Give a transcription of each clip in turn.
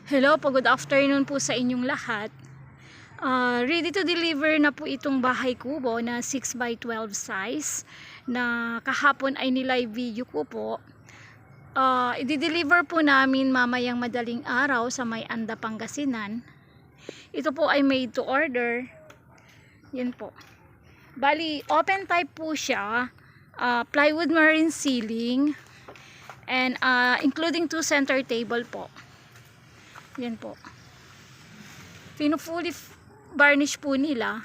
Hello po, good afternoon po sa inyong lahat. Ready to deliver na po itong bahay kubo na 6x12 size na kahapon ay nilive video ko po. I-deliver po namin mamayang madaling araw sa May Anda, Pangasinan. Ito po ay made to order. Yan po. Bali, open type po siya. Plywood marine ceiling and including 2 center table po. Yan po. Fully varnish po nila.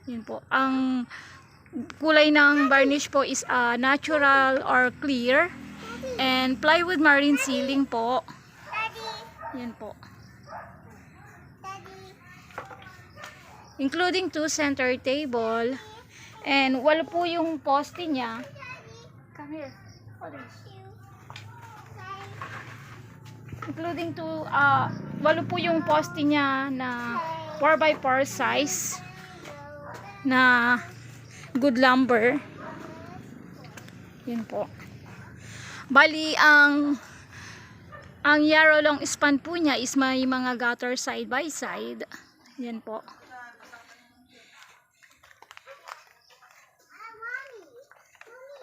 Yan po. Ang kulay ng varnish po is natural or clear. And plywood marine ceiling po. Yan po. Including 2 center table. And wala po yung poste niya. Come here. Including walo po yung poste niya na 4x4 size na good lumber. Yun po. Bali, ang yarrow long span po niya is may mga gutter side by side. Yan po.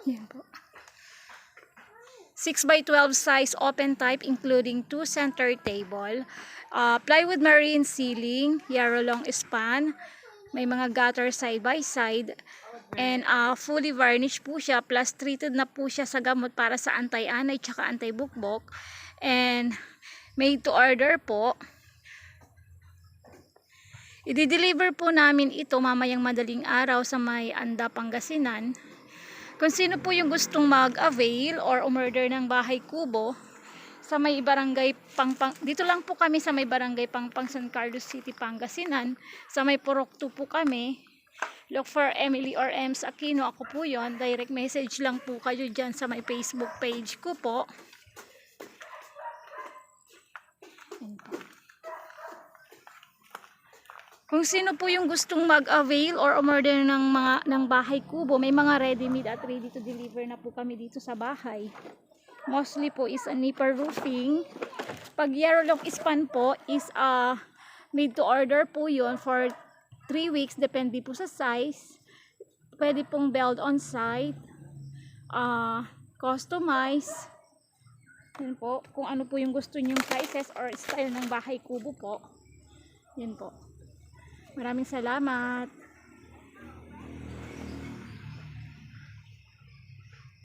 Yan po. 6x12 size open type including 2 center table, plywood marine ceiling, yarrow long span, may mga gutter side by side, and fully varnished po siya, plus treated na po siya sa gamot para sa anti-anay tsaka anti-bukbok, and made to order po. I-deliver po namin ito mamayang madaling araw sa May Anda, Pangasinan. Kung sino po yung gustong mag-avail or umorder ng bahay kubo sa may barangay Pangpang, dito lang po kami sa may barangay Pangpang, San Carlos City, Pangasinan. Sa may Purok 2 po kami. Look for Emily or Ems Aquino. Ako po yon. Direct message lang po kayo dyan sa may Facebook page ko po. Yan po. Kung sino po yung gustong mag-avail or umorder ng bahay kubo, may mga ready-made at ready to deliver na po kami dito sa bahay. Mostly po is a nipper roofing. Pag yarrow long span po is made to order po yon for 3 weeks, depende po sa size. Pwede pong build on site, customize. Yan po, kung ano po yung gusto nyong sizes or style ng bahay kubo po. Yan po. Maraming salamat.